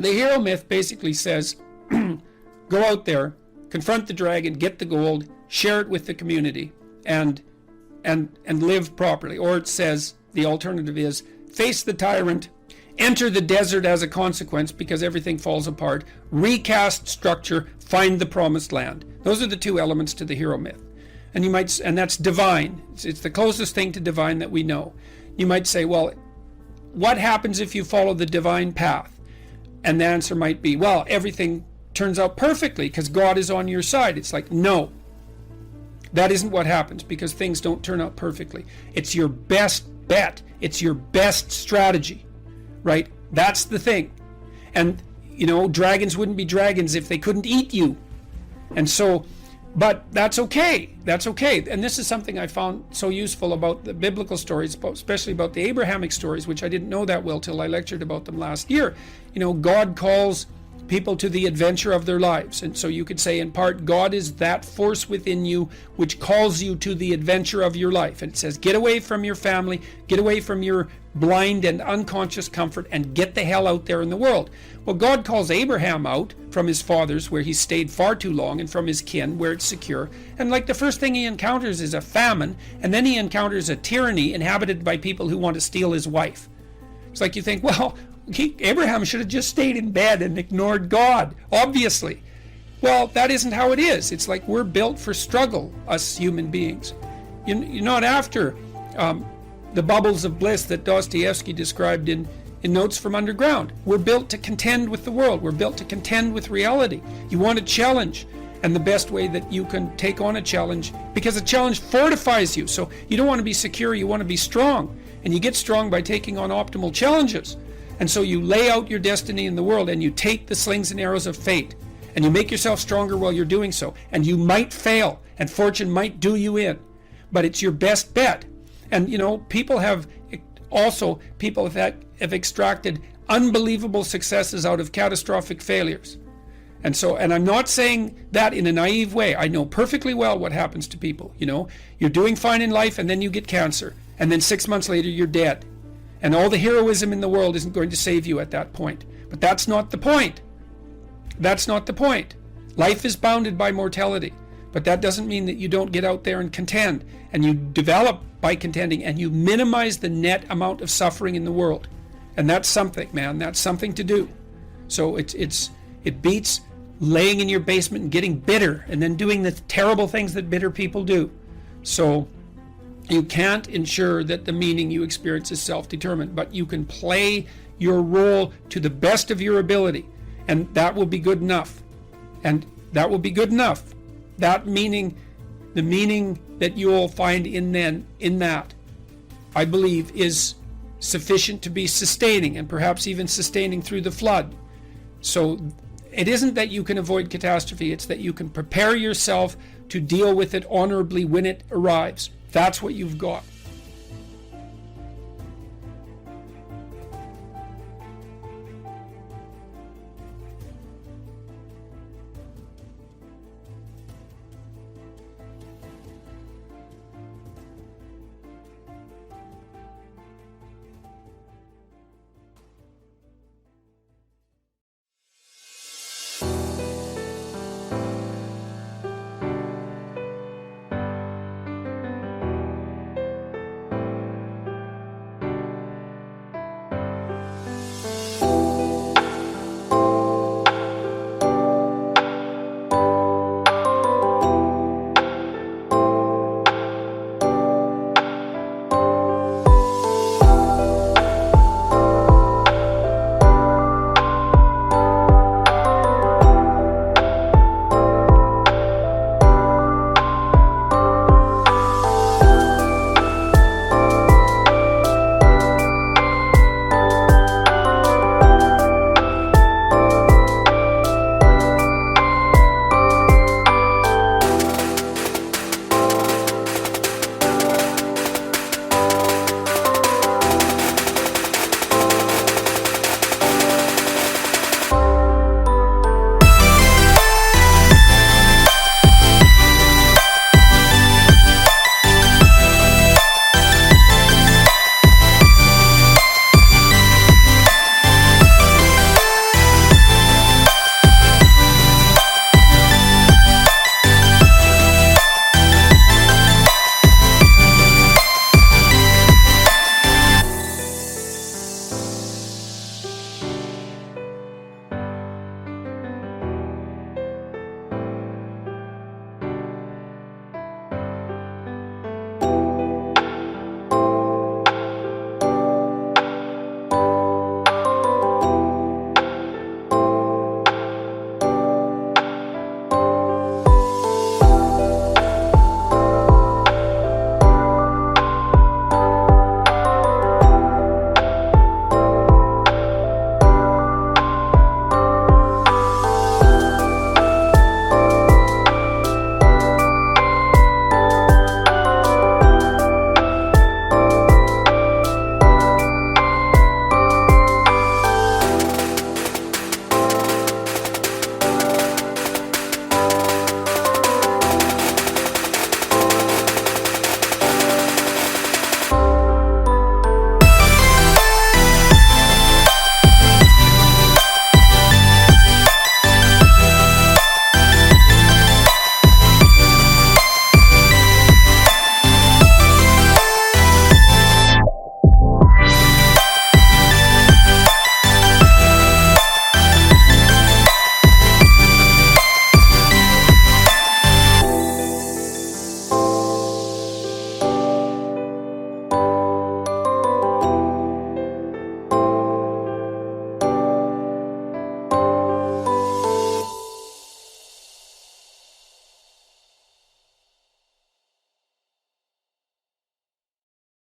The hero myth basically says, go out there, confront the dragon, get the gold, share it with the community, and live properly. Or it says, the alternative is, face the tyrant, enter the desert as a consequence because everything falls apart, recast structure, find the promised land. Those are the two elements to the hero myth. And that's divine. It's the closest thing to divine that we know. You might say, well, what happens if you follow the divine path? And the answer might be, well, everything turns out perfectly because God is on your side. It's like, no, that isn't what happens, because things don't turn out perfectly. It's your best bet. It's your best strategy, right? That's the thing. And, dragons wouldn't be dragons if they couldn't eat you. And so, but that's okay. That's okay. And this is something I found so useful about the biblical stories, especially about the Abrahamic stories, which I didn't know that well till I lectured about them last year. God calls people to the adventure of their lives. And so you could say, in part, God is that force within you which calls you to the adventure of your life. And it says, get away from your family, get away from your blind and unconscious comfort, and get the hell out there in the world. Well, God calls Abraham out from his fathers, where he stayed far too long, and from his kin, where it's secure. And like the first thing he encounters is a famine, and then he encounters a tyranny inhabited by people who want to steal his wife. It's like you think, well, Abraham should have just stayed in bed and ignored God, obviously. Well, that isn't how it is. It's like we're built for struggle, us human beings. You're not after the bubbles of bliss that Dostoevsky described in Notes from Underground. We're built to contend with the world. We're built to contend with reality. You want a challenge, and the best way that you can take on a challenge, because a challenge fortifies you. So you don't want to be secure, you want to be strong. And you get strong by taking on optimal challenges. And so you lay out your destiny in the world, and you take the slings and arrows of fate, and you make yourself stronger while you're doing so. And you might fail, and fortune might do you in, but it's your best bet. And people have extracted unbelievable successes out of catastrophic failures. And I'm not saying that in a naive way. I know perfectly well what happens to people. You're doing fine in life, and then you get cancer, and then 6 months later you're dead. And all the heroism in the world isn't going to save you at that point. But that's not the point. That's not the point. Life is bounded by mortality. But that doesn't mean that you don't get out there and contend. And you develop by contending, and you minimize the net amount of suffering in the world. And that's something, man. That's something to do. So it beats laying in your basement and getting bitter and then doing the terrible things that bitter people do. So you can't ensure that the meaning you experience is self-determined, but you can play your role to the best of your ability, and that will be good enough. And that will be good enough. That meaning, the meaning that you'll find in that, I believe, is sufficient to be sustaining, and perhaps even sustaining through the flood. So it isn't that you can avoid catastrophe, it's that you can prepare yourself to deal with it honorably when it arrives. That's what you've got.